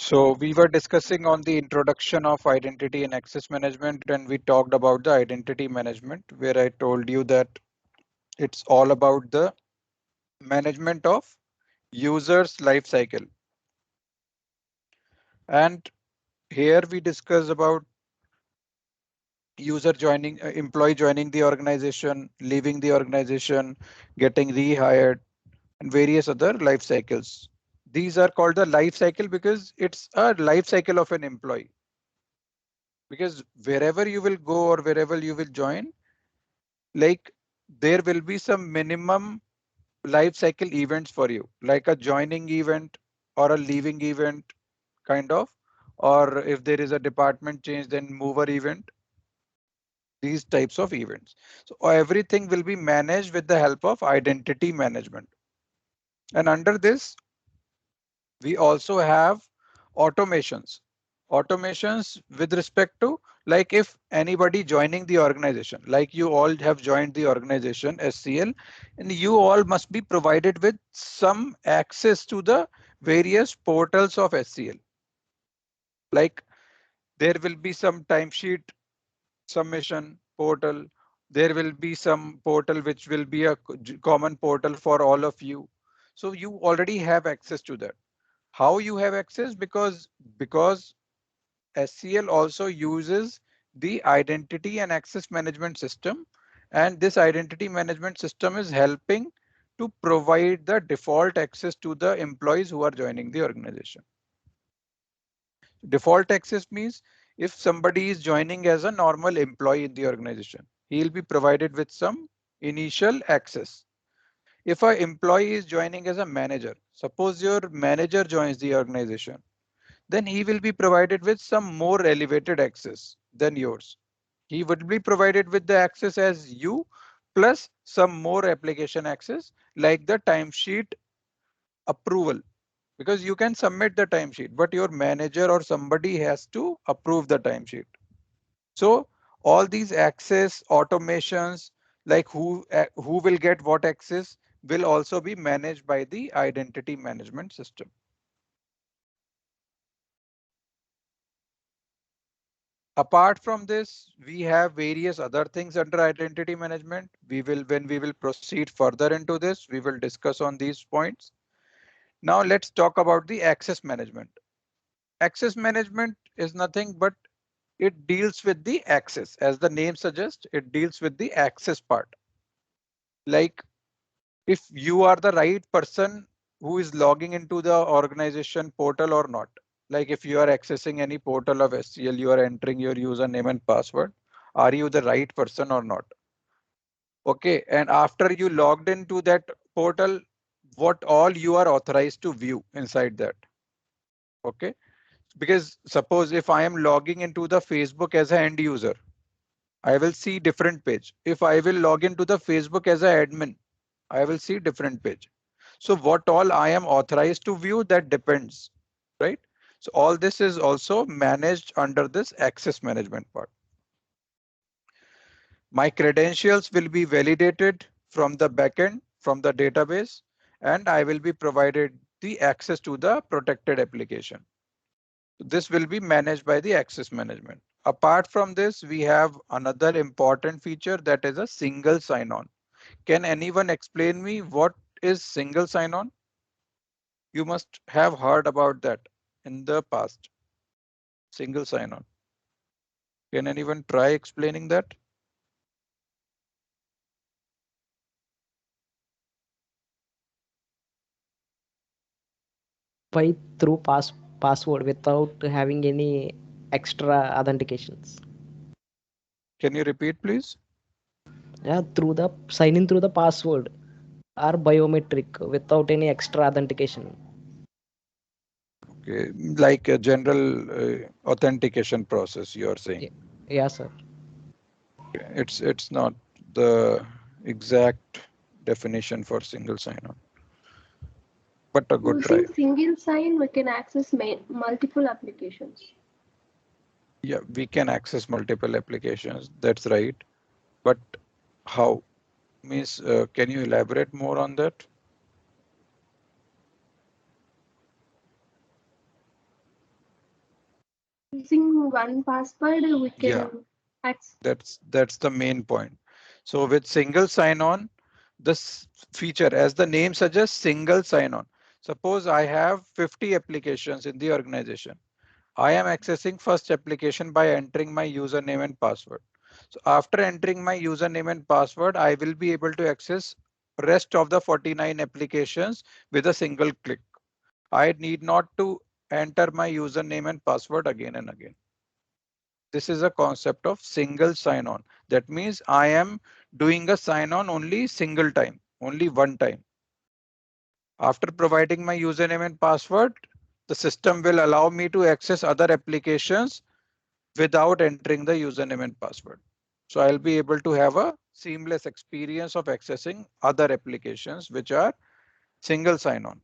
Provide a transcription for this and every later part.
So we were discussing on the introduction of identity and access management, and we talked about the identity management, where I told you that it's all about the management of users life cycle. And here we discuss about user joining, employee joining the organization, leaving the organization, getting rehired, and various other life cycles. These are called the life cycle because it's a life cycle of an employee. Because wherever you will go or wherever you will join, like there will be some minimum life cycle events for you, like a joining event or a leaving event kind of, or if there is a department change, then mover event, these types of events. So everything will be managed with the help of identity management. And under this, we also have automations. Automations with respect to, like if anybody joining the organization, like you all have joined the organization SCL, and you all must be provided with some access to the various portals of SCL. Like there will be some timesheet submission portal. There will be some portal which will be a common portal for all of you. So you already have access to that. How you have access? Because SCL also uses the identity and access management system, and this identity management system is helping to provide the default access to the employees who are joining the organization. Default access means if somebody is joining as a normal employee in the organization, he'll be provided with some initial access. If an employee is joining as a manager, suppose your manager joins the organization, then he will be provided with some more elevated access than yours. He would be provided with the access as you plus some more application access like the timesheet approval, because you can submit the timesheet, but your manager or somebody has to approve the timesheet. So all these access automations, like who will get what access, will also be managed by the identity management system. Apart from this, we have various other things under identity management. When we will proceed further into this, we will discuss on these points. Now let's talk about the access management. Access management is nothing but it deals with the access. As the name suggests, it deals with the access part. Like if you are the right person who is logging into the organization portal or not. Like if you are accessing any portal of SCL, you are entering your username and password. Are you the right person or not? Okay, and after you logged into that portal, what all you are authorized to view inside that? Okay, because suppose if I am logging into the Facebook as an end user, I will see different page. If I will log into the Facebook as an admin, I will see different page. So what all I am authorized to view, that depends, right? So all this is also managed under this access management part. My credentials will be validated from the backend, from the database, and I will be provided the access to the protected application. This will be managed by the access management. Apart from this, we have another important feature, that is a single sign-on. Can anyone explain me what is single sign-on? You must have heard about that in the past. Single sign-on. Can anyone try explaining that? By through password without having any extra authentications. Can you repeat, please? Yeah, through the sign in through the password or biometric without any extra authentication. Okay, like a general authentication process, you are saying. Yeah, sir. It's not the exact definition for single sign-on, but a good try. Using single sign, we can access multiple applications. Yeah, we can access multiple applications. That's right. But how? Means, can you elaborate more on that? Using one password, we Yeah, can access. that's the main point. So with single sign-on, this feature, as the name suggests, single sign-on. Suppose I have 50 applications in the organization. I am accessing first application by entering my username and password. So after entering my username and password, I will be able to access rest of the 49 applications with a single click. I need not to enter my username and password again and again. This is a concept of single sign-on. That means I am doing a sign-on only single time, only one time. After providing my username and password, the system will allow me to access other applications without entering the username and password. So I'll be able to have a seamless experience of accessing other applications which are single sign-on.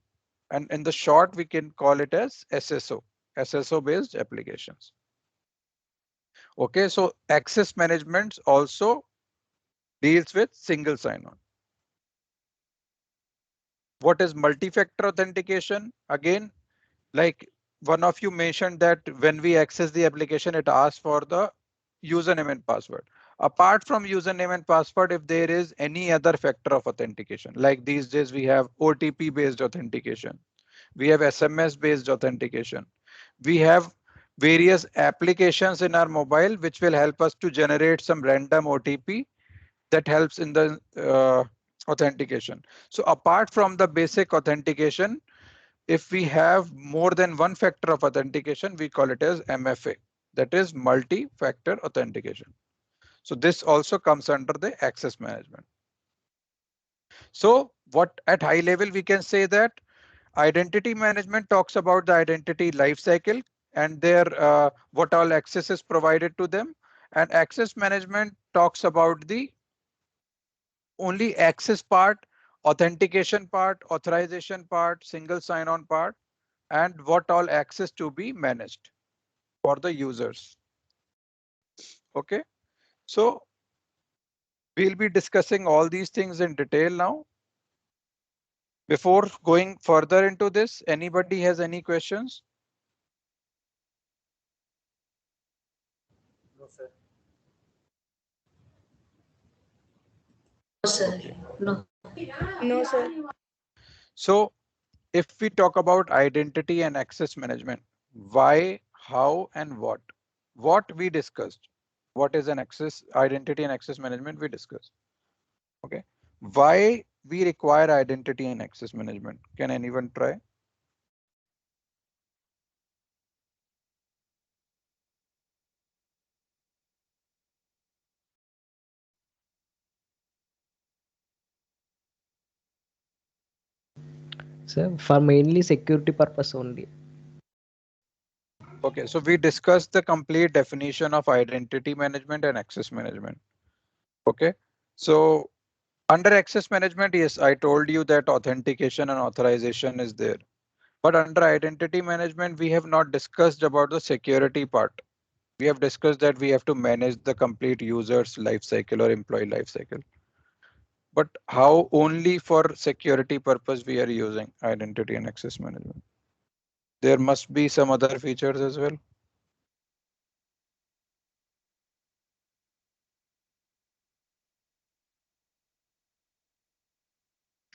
And in the short, we can call it as SSO based applications. Okay, so access management also deals with single sign-on. What is multi-factor authentication? Again, like one of you mentioned that when we access the application, it asks for the username and password. Apart from username and password, if there is any other factor of authentication, like these days we have OTP based authentication, we have SMS based authentication, we have various applications in our mobile which will help us to generate some random OTP that helps in the authentication. So apart from the basic authentication, if we have more than one factor of authentication, we call it as MFA, that is multi-factor authentication. So this also comes under the access management. So what at high level we can say that identity management talks about the identity lifecycle and their what all access is provided to them, and access management talks about the only access part, authentication part, authorization part, single sign-on part, and what all access to be managed for the users. Okay, so we'll be discussing all these things in detail now. Before going further into this, anybody has any questions? No, sir. No, sir. Okay, No. No, sir. so if we talk about identity and access management, why, how, and what we discussed, what is an access identity and access management we discussed. Okay, why we require identity and access management? Can anyone try? So for mainly security purpose only. Okay, so we discussed the complete definition of identity management and access management. Okay, so under access management, yes, I told you that authentication and authorization is there. But under identity management, we have not discussed about the security part. We have discussed that we have to manage the complete user's life cycle or employee life cycle. But how only for security purpose we are using identity and access management? There must be some other features as well.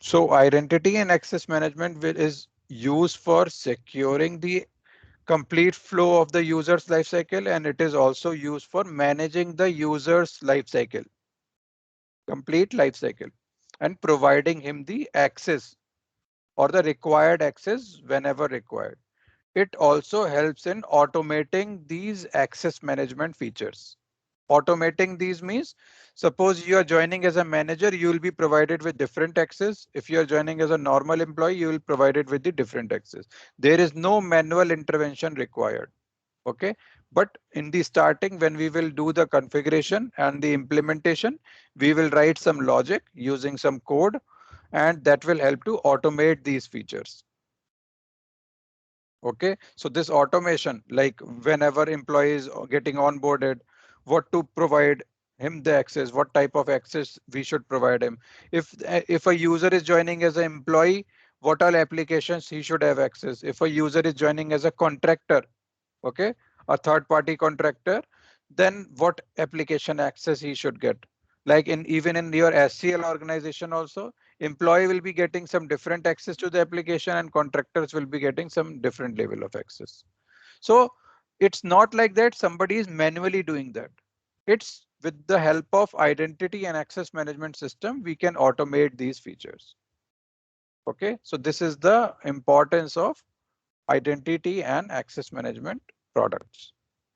So identity and access management is used for securing the complete flow of the user's lifecycle, and it is also used for managing the user's lifecycle, complete lifecycle, and providing him the access or the required access whenever required. It also helps in automating these access management features. Automating these means, suppose you are joining as a manager, you will be provided with different access. If you are joining as a normal employee, you will be provided with the different access. There is no manual intervention required. Okay, but in the starting, when we will do the configuration and the implementation, we will write some logic using some code, and that will help to automate these features. Okay, so this automation, like whenever employees are getting onboarded, what to provide him the access, what type of access we should provide him. If a user is joining as an employee, what all applications he should have access. If a user is joining as a contractor, okay, a third party contractor, then what application access he should get. Like in even in your SCL organization also, employee will be getting some different access to the application and contractors will be getting some different level of access. So it's not like that somebody is manually doing that. It's with the help of identity and access management system, we can automate these features. Okay, so this is the importance of identity and access management products.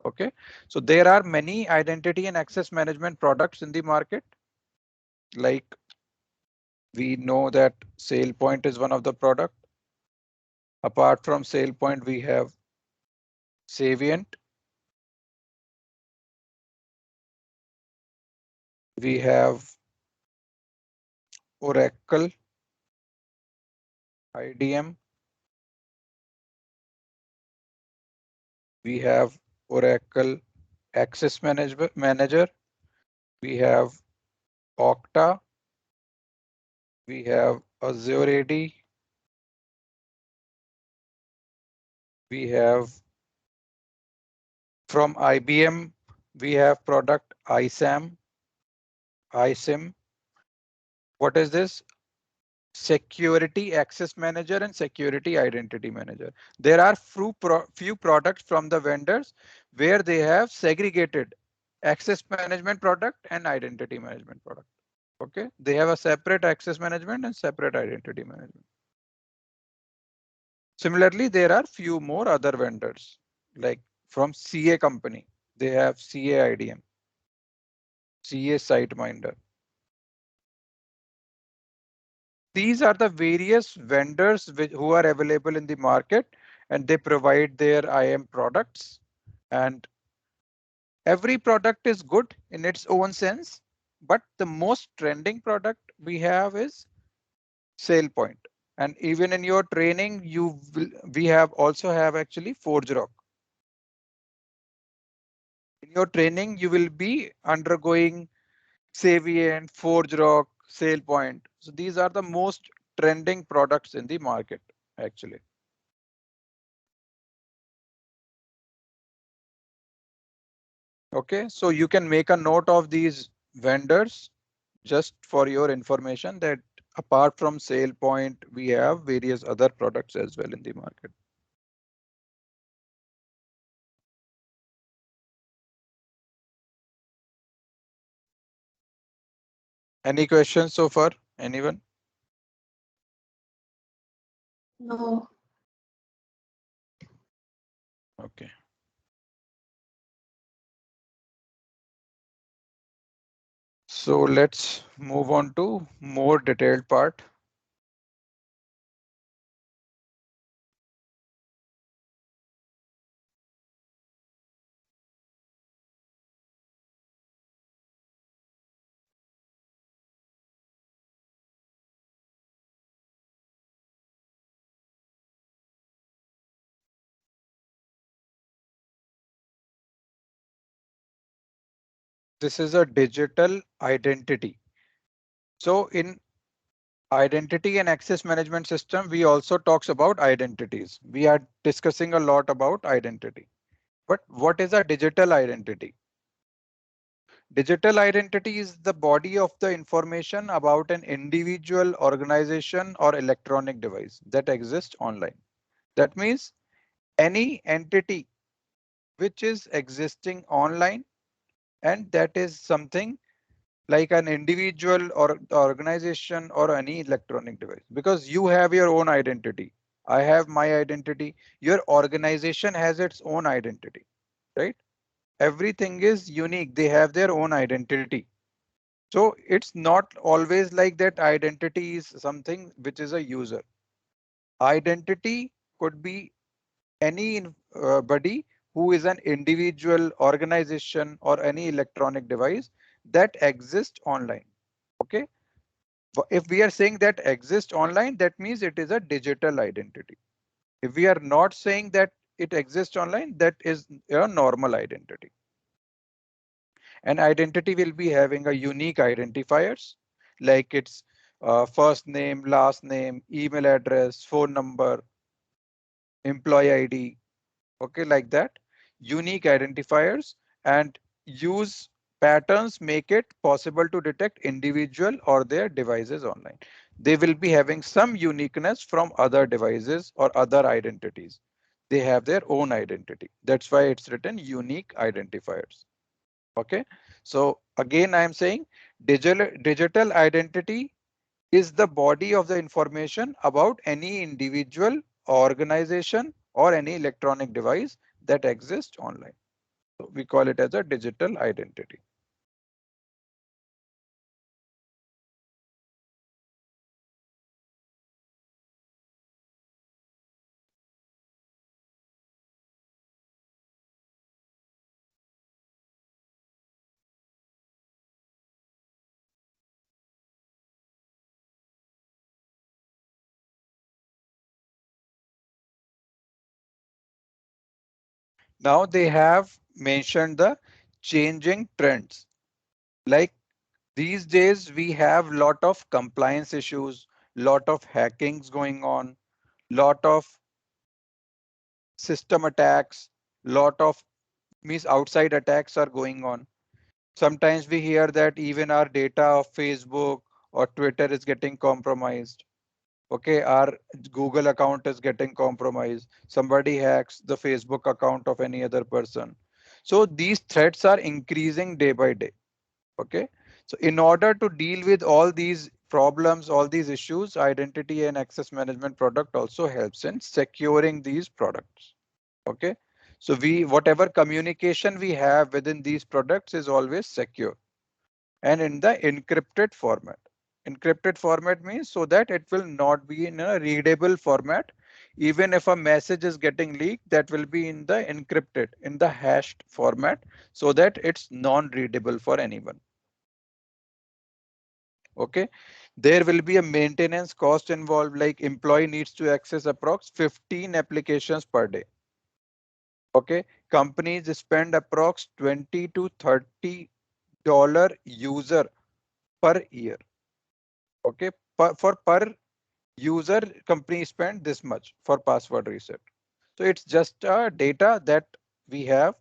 Okay, so there are many identity and access management products in the market. Like we know that SailPoint is one of the product. Apart from SailPoint, we have Savient. We have Oracle IDM. We have Oracle Access Manager. We have Okta. We have Azure AD. We have from IBM. We have product ISIM. What is this? Security Access Manager and Security Identity Manager. There are few products from the vendors where they have segregated access management product and identity management product. Okay, they have a separate access management and separate identity management. Similarly, there are few more other vendors like from CA company. They have CA IDM, CA SiteMinder. These are the various vendors who are available in the market and they provide their IAM products. And every product is good in its own sense, but the most trending product we have is SailPoint. And even in your training, we have also have actually ForgeRock. In your training, you will be undergoing Savient, ForgeRock, SailPoint. So these are the most trending products in the market, actually. Okay, so you can make a note of these vendors just for your information that apart from SailPoint, we have various other products as well in the market. Any questions so far? Anyone? No. Okay. So let's move on to more detailed part. This is a digital identity. So in identity and access management system, we also talks about identities. We are discussing a lot about identity. But what is a digital identity? Digital identity is the body of the information about an individual, organization, or electronic device that exists online. That means any entity which is existing online, and that is something like an individual or organization or any electronic device, because you have your own identity. I have my identity. Your organization has its own identity, right? Everything is unique. They have their own identity. So it's not always like that identity is something which is a user. Identity could be anybody who is an individual, organization, or any electronic device that exists online. Okay. If we are saying that exists online, that means it is a digital identity. If we are not saying that it exists online, that is a normal identity. An identity will be having a unique identifiers like its first name, last name, email address, phone number, employee ID. Okay, like that. unique identifiers, and use patterns make it possible to detect individual or their devices online. They will be having some uniqueness from other devices or other identities. They have their own identity. That's why it's written unique identifiers. Okay. So again, I am saying digital identity is the body of the information about any individual, organization, or any electronic device that exists online. So we call it as a digital identity. Now they have mentioned the changing trends. Like these days, we have lot of compliance issues, lot of hackings going on, lot of system attacks, lot of means outside attacks are going on. Sometimes we hear that even our data of Facebook or Twitter is getting compromised. Okay, our Google account is getting compromised. Somebody hacks the Facebook account of any other person. So these threats are increasing day by day. Okay, so in order to deal with all these problems, all these issues, identity and access management product also helps in securing these products. Okay, so whatever communication we have within these products is always secure and in the encrypted format. Encrypted format means so that it will not be in a readable format. Even if a message is getting leaked, that will be in the encrypted, in the hashed format, so that it's non-readable for anyone. Okay, there will be a maintenance cost involved, like employee needs to access approx 15 applications per day. Okay, companies spend approx 20 to $30 user per year. Okay, for per user, company spend this much for password reset. So it's just data that we have,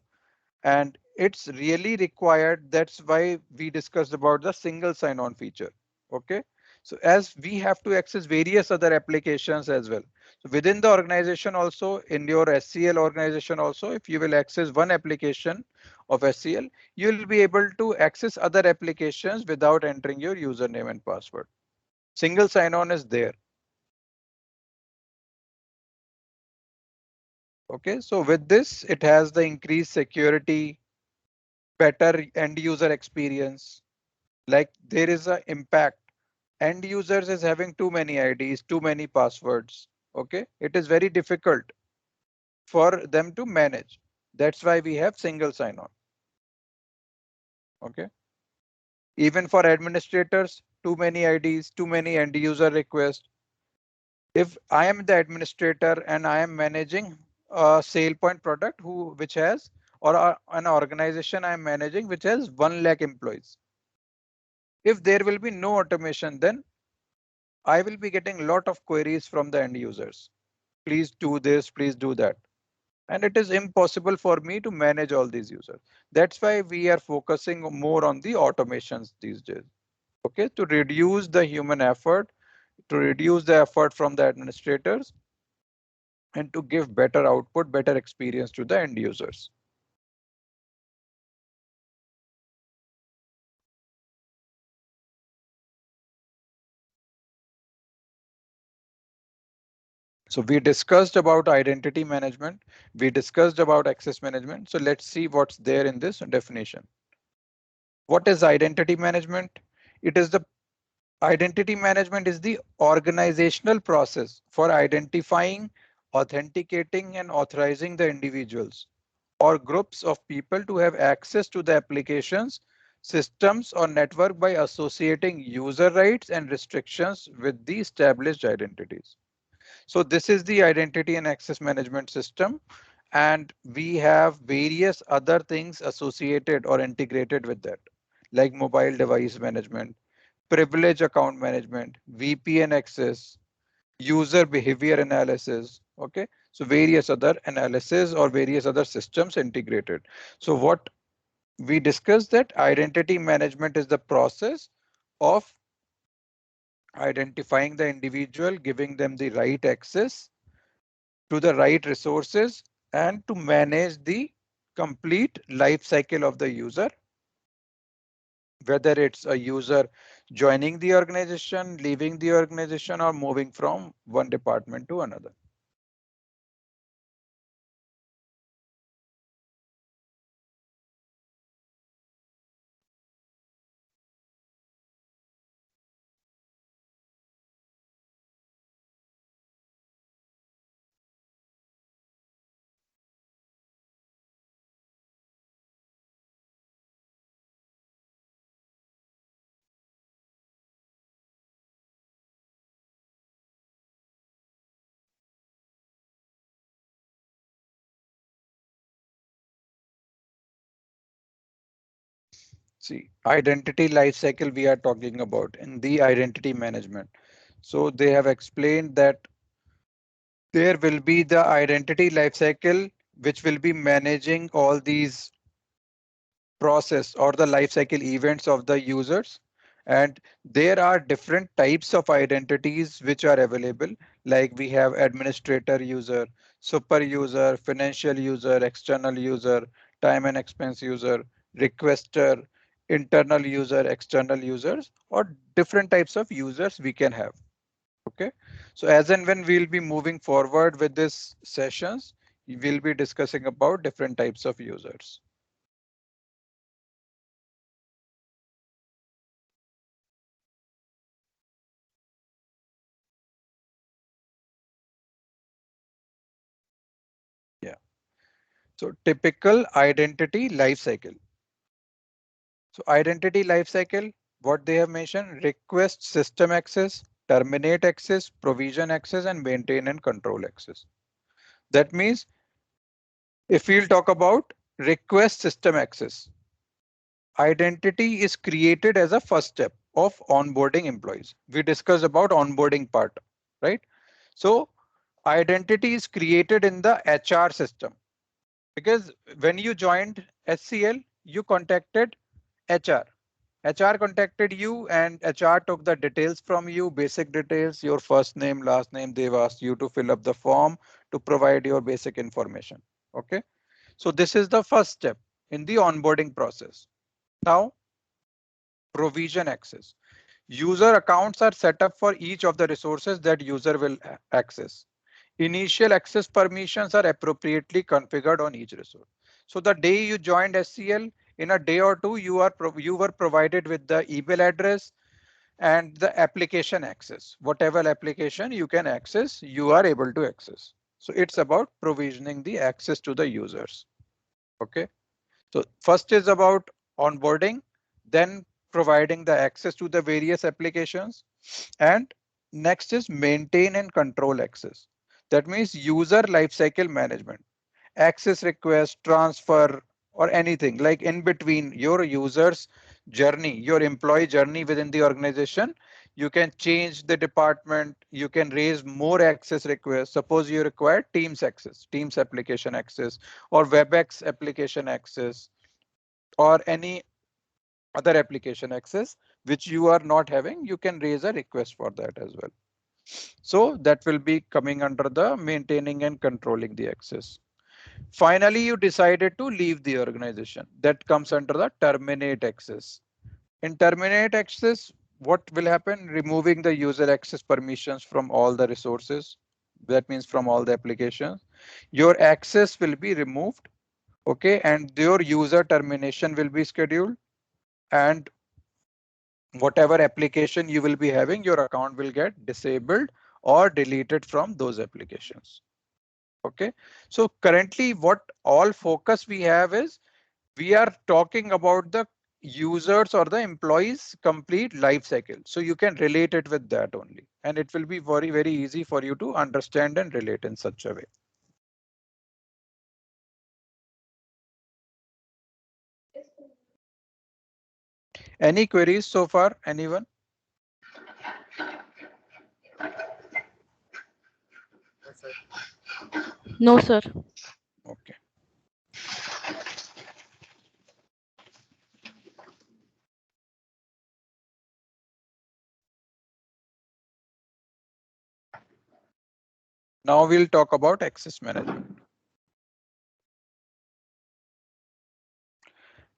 and it's really required. That's why we discussed about the single sign-on feature. Okay, so as we have to access various other applications as well. So within the organization also, in your SCL organization also, if you will access one application of SCL, you will be able to access other applications without entering your username and password. Single sign-on is there. Okay, so with this, it has the increased security, better end user experience. Like there is a impact. End users is having too many IDs, too many passwords. Okay, it is very difficult for them to manage. That's why we have single sign-on. Okay, even for administrators, too many IDs, too many end user requests. If I am the administrator and I am managing a SailPoint product which has, or an organization I am managing which has 1 lakh employees. If there will be no automation, then I will be getting a lot of queries from the end users. Please do this, please do that. And it is impossible for me to manage all these users. That's why we are focusing more on the automations these days. Okay, to reduce the human effort, to reduce the effort from the administrators, and to give better output, better experience to the end users. So we discussed about identity management. We discussed about access management. So let's see what's there in this definition. What is identity management? It is the Identity management is the organizational process for identifying, authenticating, and authorizing the individuals or groups of people to have access to the applications, systems, or network by associating user rights and restrictions with the established identities. So this is the identity and access management system. And we have various other things associated or integrated with that, like mobile device management, privilege account management, VPN access, user behavior analysis. Okay, So various other analysis or various other systems integrated. So what we discussed, that identity management is the process of identifying the individual, giving them the right access to the right resources, and to manage the complete life cycle of the user, whether it's a user joining the organization, leaving the organization, or moving from one department to another. See, identity lifecycle we are talking about in the identity management. So they have explained that there will be the identity lifecycle, which will be managing all these process or the lifecycle events of the users. And there are different types of identities which are available. Like we have administrator user, super user, financial user, external user, time and expense user, requester, internal user, external users, or different types of users we can have. Okay. So as and when we'll be moving forward with this sessions, we will be discussing about different types of users. Yeah. So typical identity lifecycle. So identity lifecycle, what they have mentioned: request system access, terminate access, provision access, and maintain and control access. That means if we'll talk about request system access, identity is created as a first step of onboarding employees. We discussed about onboarding part, right? So identity is created in the HR system, because when you joined SCL, you contacted HR. HR contacted you and HR took the details from you, basic details, your first name, last name. They've asked you to fill up the form to provide your basic information. Okay. So this is the first step in the onboarding process. Now, provision access. User accounts are set up for each of the resources that user will access. Initial access permissions are appropriately configured on each resource. So the day you joined SCL, in a day or two, you were provided with the email address and the application access. Whatever application you can access, you are able to access. So it's about provisioning the access to the users. Okay. So first is about onboarding, then providing the access to the various applications, and next is maintain and control access. That means user lifecycle management, access request, transfer, or anything like in between your users journey, your employee journey within the organization. You can change the department, you can raise more access requests. Suppose you require Teams access, Teams application access, or WebEx application access, or any other application access which you are not having, you can raise a request for that as well. So that will be coming under the maintaining and controlling the access. Finally, you decided to leave the organization. That comes under the terminate access. In terminate access, what will happen? Removing the user access permissions from all the resources. That means from all the applications. Your access will be removed. Okay, and your user termination will be scheduled. And whatever application you will be having, your account will get disabled or deleted from those applications. Okay, so currently what all focus we have is we are talking about the users or the employees complete life cycle. So you can relate it with that only, and it will be very, very easy for you to understand and relate in such a way. Any queries so far? Anyone? No, sir. Okay. Now we'll talk about access management.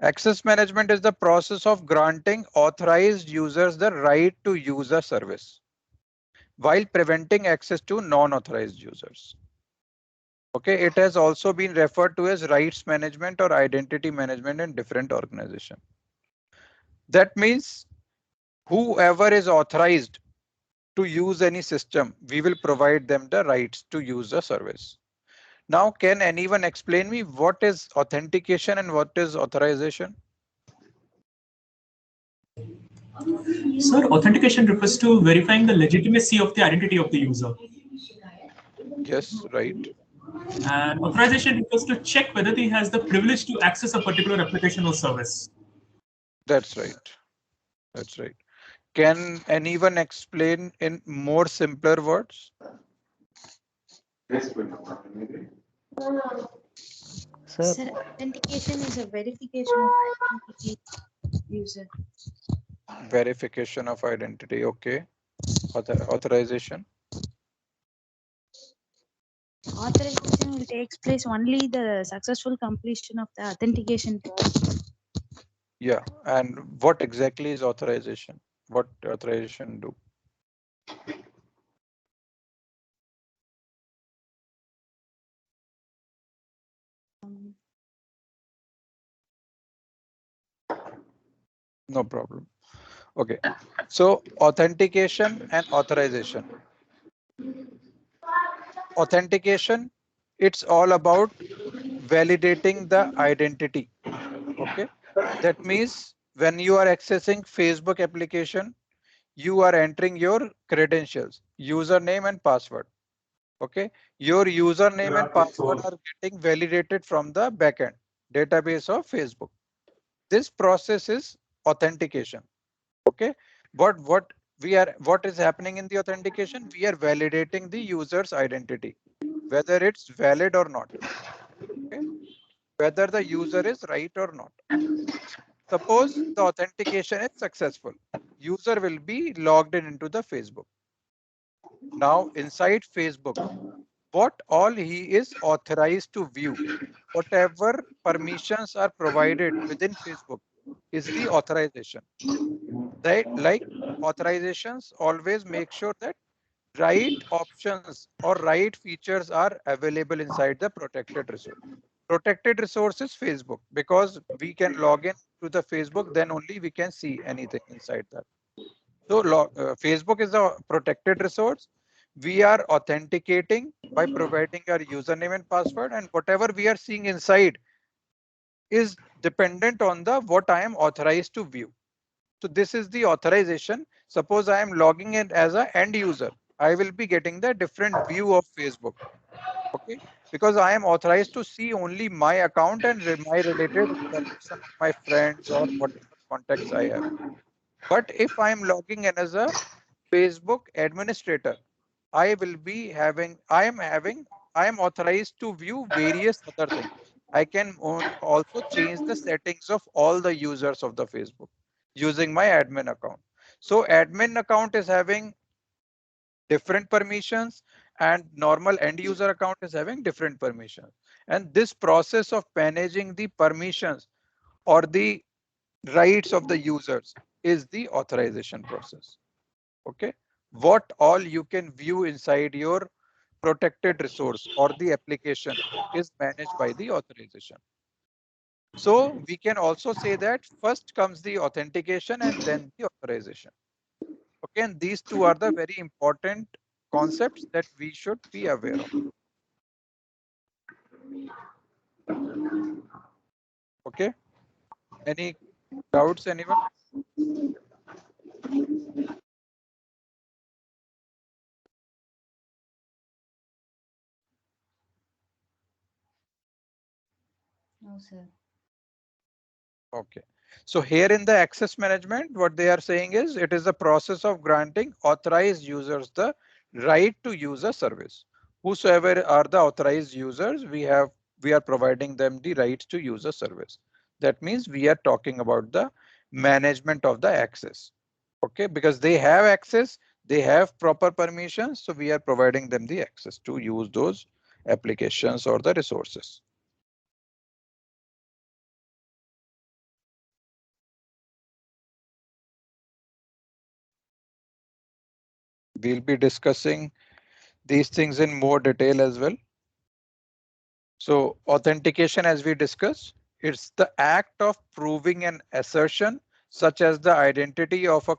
Access management is the process of granting authorized users the right to use a service while preventing access to non-authorized users. Okay, it has also been referred to as rights management or identity management in different organizations. That means whoever is authorized to use any system, we will provide them the rights to use the service. Now, can anyone explain me what is authentication and what is authorization? Sir, authentication refers to verifying the legitimacy of the identity of the user. Yes, right. And authorization refers to check whether he has the privilege to access a particular application or service. That's right. That's right. Can anyone explain in more simpler words? Sir, Sir, authentication is a verification of identity user. Verification of identity. Okay. Authorization. Authorization will take place only the successful completion of the authentication process. Yeah. And what exactly is authorization? What authorization do? No problem. Okay. So authentication and authorization. Authentication, it's all about validating the identity. Okay. That means when you are accessing Facebook application, you are entering your credentials, username and password. Okay. Your username and password are getting validated from the backend database of Facebook. This process is authentication. Okay. But what is happening in the authentication? We are validating the user's identity, whether it's valid or not. Okay. Whether the user is right or not. Suppose the authentication is successful. User will be logged in into the Facebook. Now inside Facebook, what all he is authorized to view, whatever permissions are provided within Facebook is the authorization. They like authorizations always make sure that right options or right features are available inside the protected resource. Protected resource is Facebook because we can log in to the Facebook, then only we can see anything inside that. So Facebook is a protected resource. We are authenticating by providing our username and password, and whatever we are seeing inside is dependent on the what I am authorized to view. So this is the authorization. Suppose I am logging in as an end user. I will be getting the different view of Facebook. Okay, because I am authorized to see only my account and my related information of my friends or whatever contacts I have. But if I am logging in as a Facebook administrator, I am authorized to view various other things. I can also change the settings of all the users of the Facebook using my admin account. So admin account is having different permissions and normal end user account is having different permissions. And this process of managing the permissions or the rights of the users is the authorization process. Okay. What all you can view inside your protected resource or the application is managed by the authorization. So we can also say that first comes the authentication and then the authorization. Okay, and these two are the very important concepts that we should be aware of. Okay, any doubts, anyone? No, sir. Okay, so here in the access management, what they are saying is it is the process of granting authorized users the right to use a service Whosoever are the authorized users, we are providing them the rights to use a service. That means we are talking about the management of the access. Okay, because they have access, they have proper permissions, so we are providing them the access to use those applications or the resources. We'll be discussing these things in more detail as well. So authentication, as we discussed, it's the act of proving an assertion such as the identity of a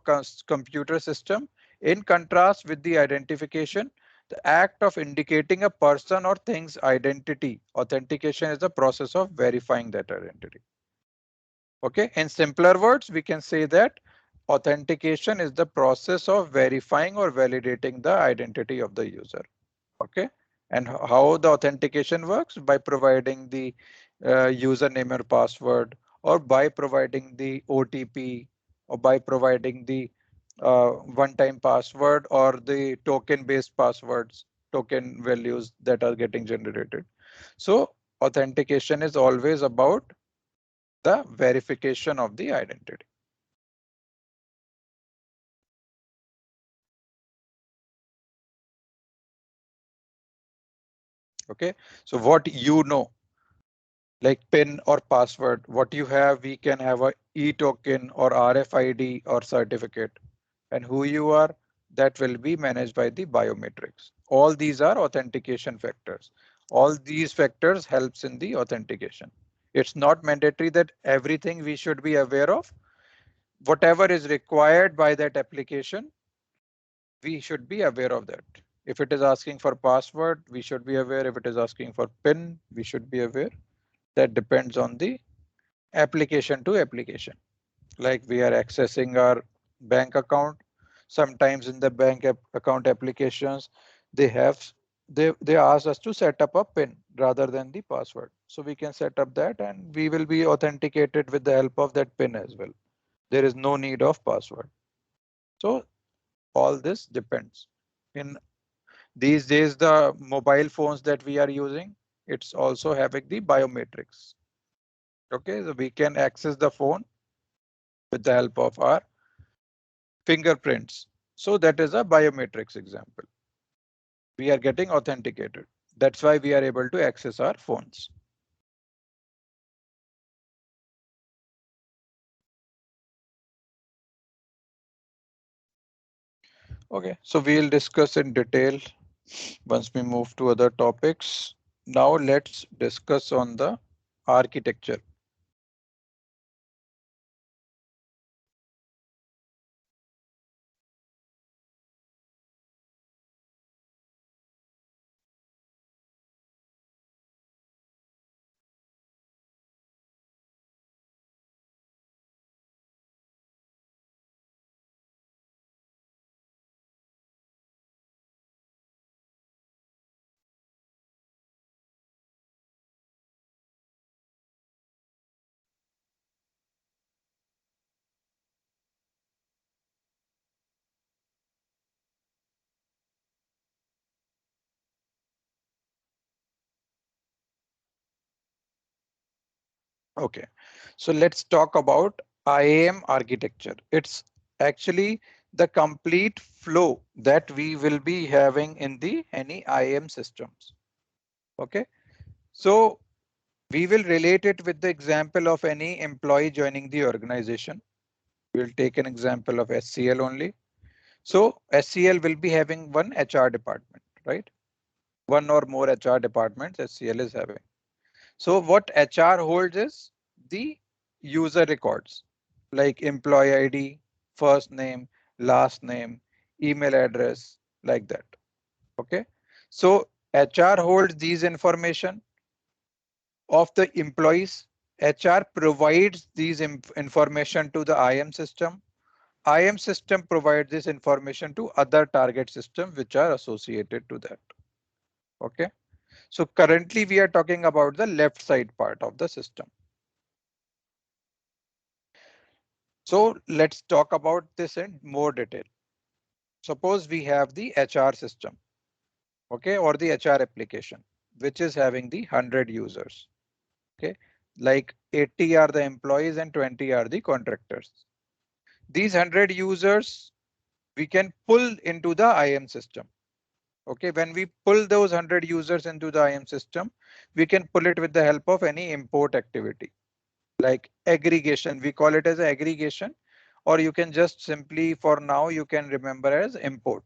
computer system. In contrast with the identification, the act of indicating a person or thing's identity. Authentication is the process of verifying that identity. Okay, in simpler words, we can say that authentication is the process of verifying or validating the identity of the user. Okay, and how the authentication works? By providing the username or password, or by providing the OTP, or by providing the one-time password or the token-based passwords, token values that are getting generated. So authentication is always about the verification of the identity. Okay, so what you know, like PIN or password, what you have, we can have a e-token or RFID or certificate, and who you are, that will be managed by the biometrics. All these are authentication factors. All these factors helps in the authentication. It's not mandatory that everything we should be aware of. Whatever is required by that application, we should be aware of that. If it is asking for password, we should be aware. If it is asking for PIN, we should be aware. That depends on the application to application. Like we are accessing our bank account. Sometimes in the bank account applications, they have they ask us to set up a PIN rather than the password. So we can set up that and we will be authenticated with the help of that PIN as well. There is no need of password. So all this depends. In these days, the mobile phones that we are using, it's also having the biometrics. Okay, so we can access the phone with the help of our fingerprints. So that is a biometrics example. We are getting authenticated. That's why we are able to access our phones. Okay, so we'll discuss in detail once we move to other topics. Now let's discuss on the architecture. Okay, so let's talk about IAM architecture. It's actually the complete flow that we will be having in the any IAM systems. Okay, so we will relate it with the example of any employee joining the organization. We'll take an example of SCL only. So SCL will be having one HR department, right? One or more HR departments SCL is having. So what HR holds is the user records like employee ID, first name, last name, email address, like that. Okay. So HR holds these information of the employees. HR provides these information to the IAM system. IAM system provides this information to other target systems which are associated to that. Okay. So currently we are talking about the left side part of the system. So let's talk about this in more detail. Suppose we have the HR system. okay, or the HR application, which is having the 100 users. Okay, like 80 are the employees and 20 are the contractors. These 100 users we can pull into the IAM system. Okay, when we pull those 100 users into the IAM system, we can pull it with the help of any import activity like aggregation. We call it as aggregation, or you can just simply for now you can remember as import.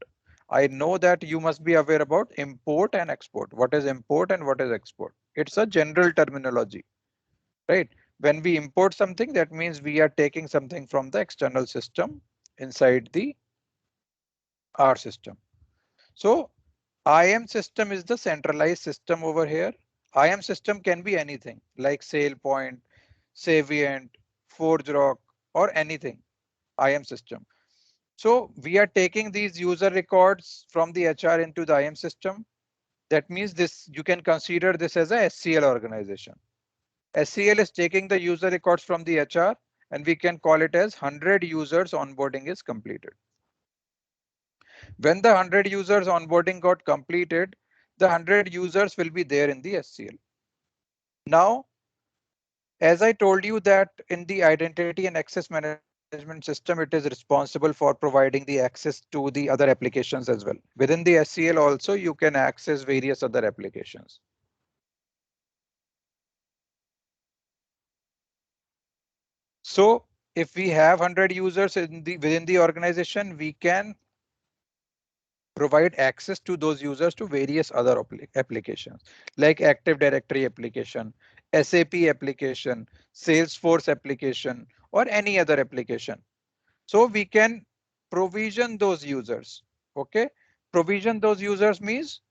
I know that you must be aware about import and export. What is import and what is export? It's a general terminology, right? When we import something, that means we are taking something from the external system inside the our system. So IAM system is the centralized system over here. IAM system can be anything like SailPoint, Savient, ForgeRock, or anything. IAM system. So we are taking these user records from the HR into the IAM system. That means this you can consider this as a SCL organization. SCL is taking the user records from the HR, and we can call it as 100 users onboarding is completed. When the 100 users onboarding got completed, the 100 users will be there in the SCL. Now, as I told you that in the identity and access management system, it is responsible for providing the access to the other applications as well. Within the SCL also, you can access various other applications. So if we have 100 users within the organization, we can provide access to those users to various other applications like Active Directory application, SAP application, Salesforce application, or any other application. So we can provision those users. Okay, provision those users means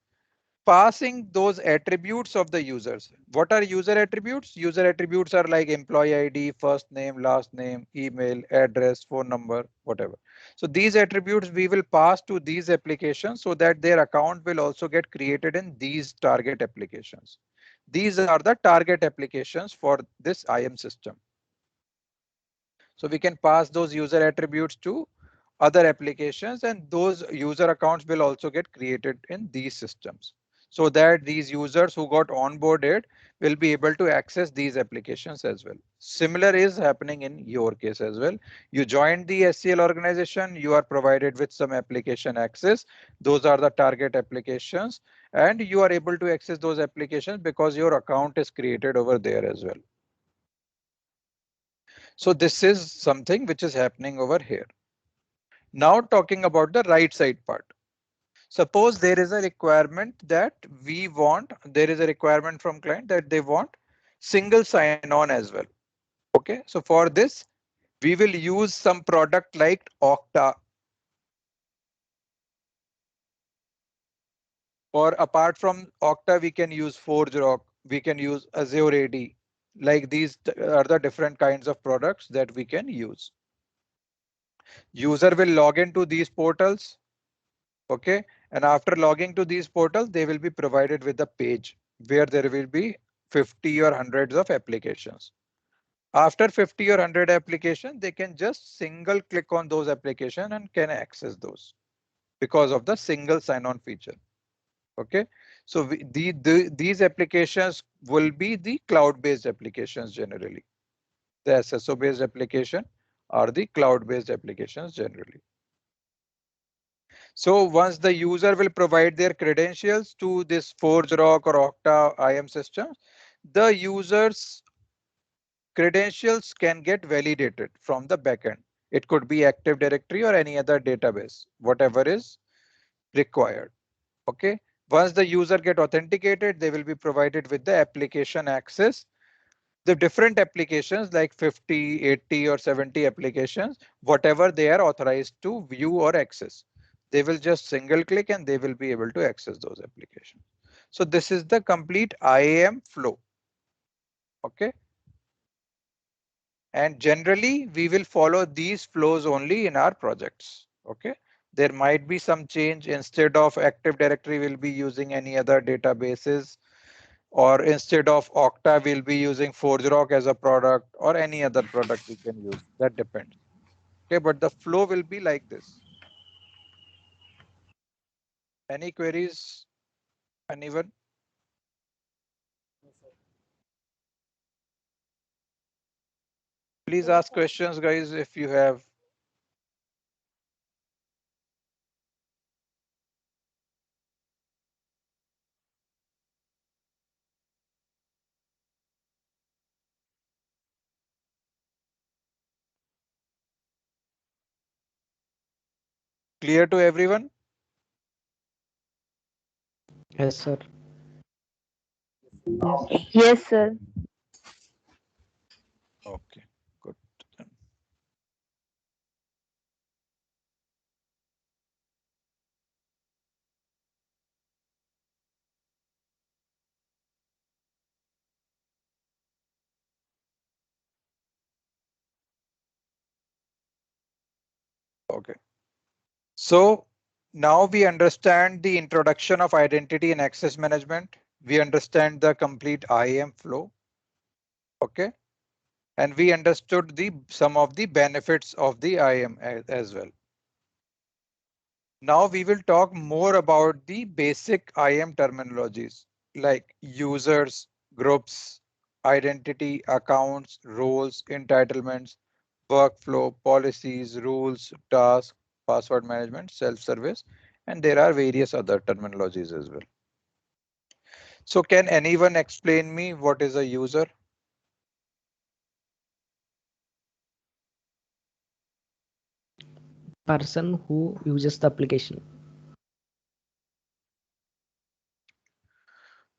passing those attributes of the users. What are user attributes? User attributes are like employee ID, first name, last name, email, address, phone number, whatever. So these attributes we will pass to these applications so that their account will also get created in these target applications. These are the target applications for this IAM system. So we can pass those user attributes to other applications, and those user accounts will also get created in these systems so that these users who got onboarded will be able to access these applications as well. Similar is happening in your case as well. You joined the SCL organization, you are provided with some application access. Those are the target applications, and you are able to access those applications because your account is created over there as well. So this is something which is happening over here. Now talking about the right side part. Suppose there is a requirement that there is a requirement from client that they want single sign-on as well. Okay, so for this, we will use some product like Okta, or apart from Okta, we can use ForgeRock, we can use Azure AD. Like these are the different kinds of products that we can use. User will log into these portals. Okay, and after logging to these portals, they will be provided with a page where there will be 50 or hundreds of applications. After 50 or 100 applications, they can just single click on those applications and can access those because of the single sign-on feature. Okay, so these applications will be the cloud-based applications generally. The SSO-based application are the cloud-based applications generally. So once the user will provide their credentials to this ForgeRock or Okta IAM system, the user's credentials can get validated from the backend. It could be Active Directory or any other database, whatever is required. Okay. Once the user get authenticated, they will be provided with the application access. The different applications like 50, 80 or 70 applications, whatever they are authorized to view or access. They will just single click and they will be able to access those applications. So this is the complete IAM flow. Okay. And generally we will follow these flows only in our projects. Okay. There might be some change. Instead of Active Directory, we'll be using any other databases, or instead of Okta, we'll be using ForgeRock as a product, or any other product we can use. That depends. Okay, but the flow will be like this. Any queries Anyone? Please ask questions, guys, if you have. Clear to everyone? Yes, sir. Yes, sir. Yes, sir. Okay, good. Okay. So now we understand the introduction of identity and access management. We understand the complete IAM flow. Okay. And we understood the some of the benefits of the IAM as well. Now we will talk more about the basic IAM terminologies like users, groups, identity, accounts, roles, entitlements, workflow, policies, rules, tasks, password management, self-service, and there are various other terminologies as well. So can anyone explain me what is a user? Person who uses the application.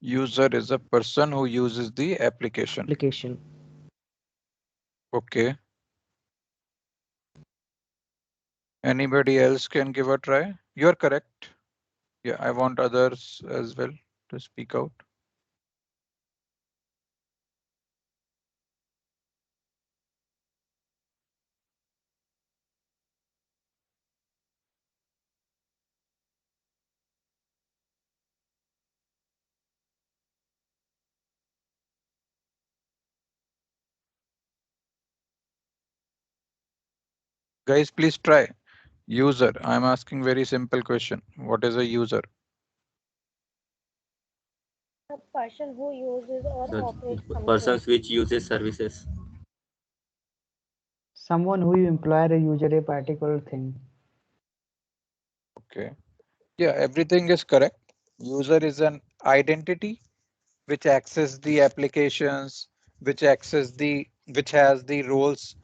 User is a person who uses the application. Application. Okay. Anybody else can give a try? You're correct. Yeah, I want others as well to speak out. Guys, please try. User. I'm asking very simple question. What is a user? A person who uses or The operates something. persons which uses services. Someone who employ or use a particular thing. Okay. Yeah, everything is correct. User is an identity which access the applications, which has the roles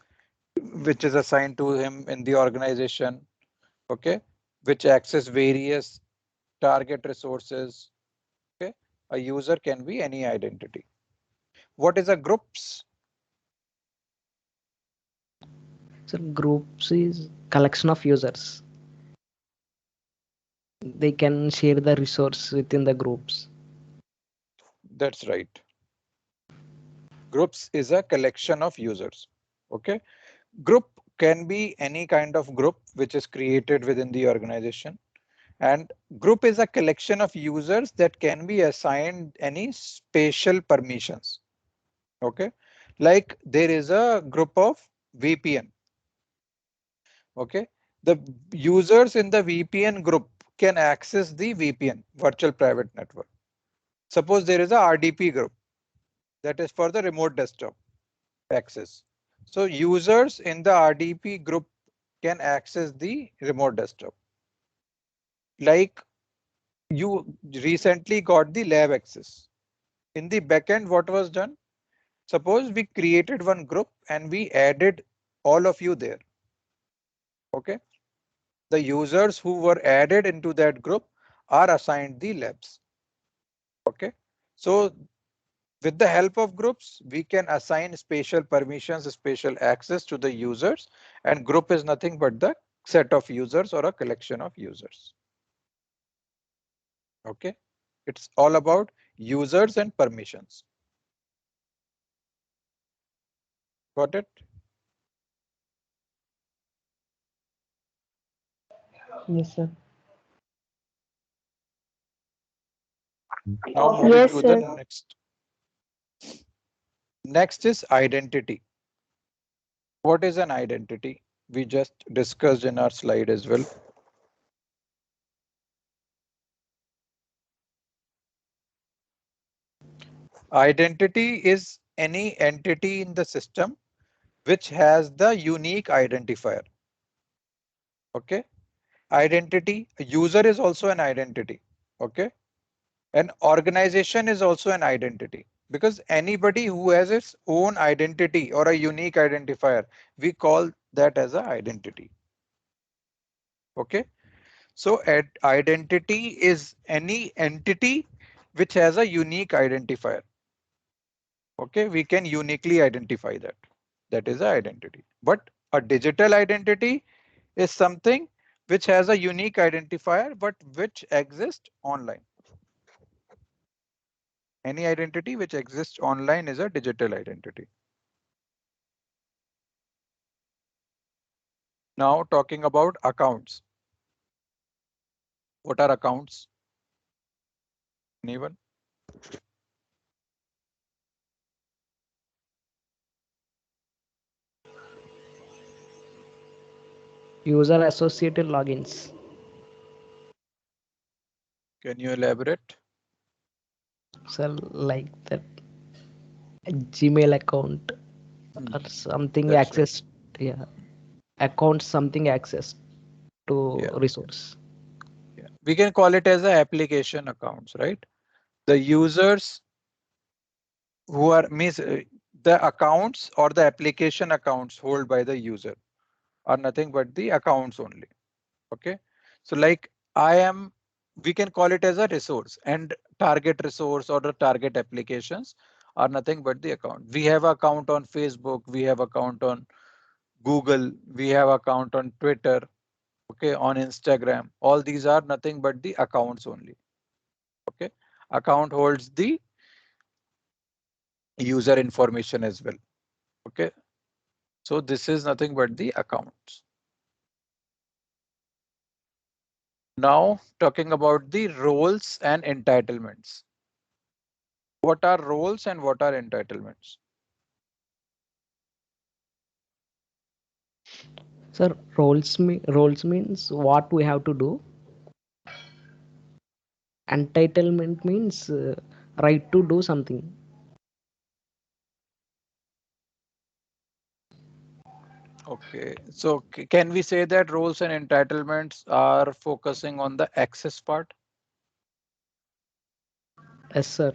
which is assigned to him in the organization. Okay. Which access various target resources. Okay. A user can be any identity. What is a groups? So groups is collection of users. They can share the resource within the groups. That's right. Groups is a collection of users. Okay. Group can be any kind of group which is created within the organization. And group is a collection of users that can be assigned any special permissions. Okay. Like there is a group of VPN. Okay. The users in the VPN group can access the VPN, virtual private network. Suppose there is a RDP group that is for the remote desktop access. So users in the RDP group can access the remote desktop. Like you recently got the lab access. In the backend, what was done? Suppose we created one group and we added all of you there. Okay. The users who were added into that group are assigned the labs. Okay. So with the help of groups, we can assign special permissions, special access to the users, and group is nothing but the set of users or a collection of users. Okay. It's all about users and permissions. Got it? Yes, sir. Now moving Yes, to the sir. next. Next is identity. What is an identity? We just discussed in our slide as well. Identity is any entity in the system which has the unique identifier. Okay. Identity, user is also an identity. Okay. An organization is also an identity, because anybody who has its own identity or a unique identifier, we call that as an identity. Okay. So identity is any entity which has a unique identifier. Okay. We can uniquely identify that. That is an identity. But a digital identity is something which has a unique identifier, but which exists online. Any identity which exists online is a digital identity. Now talking about accounts. What are accounts? Anyone? User associated logins. Can you elaborate? So like that Gmail account or something That's right. access, yeah, account something access to Yeah. resource. Yeah. We can call it as a application accounts, right? The users who are means the accounts or the application accounts held by the user are nothing but the accounts only. Okay. So like IAM, we can call it as a resource, and target resource or the target applications are nothing but the account. We have account on Facebook, we have account on Google, we have account on Twitter, okay, on Instagram. All these are nothing but the accounts only. Okay. Account holds the user information as well. Okay. So this is nothing but the accounts. Now talking about the roles and entitlements. What are roles and what are entitlements? Sir, roles means what we have to do. Entitlement means right to do something. Okay, so can we say that roles and entitlements are focusing on the access part? Yes, sir.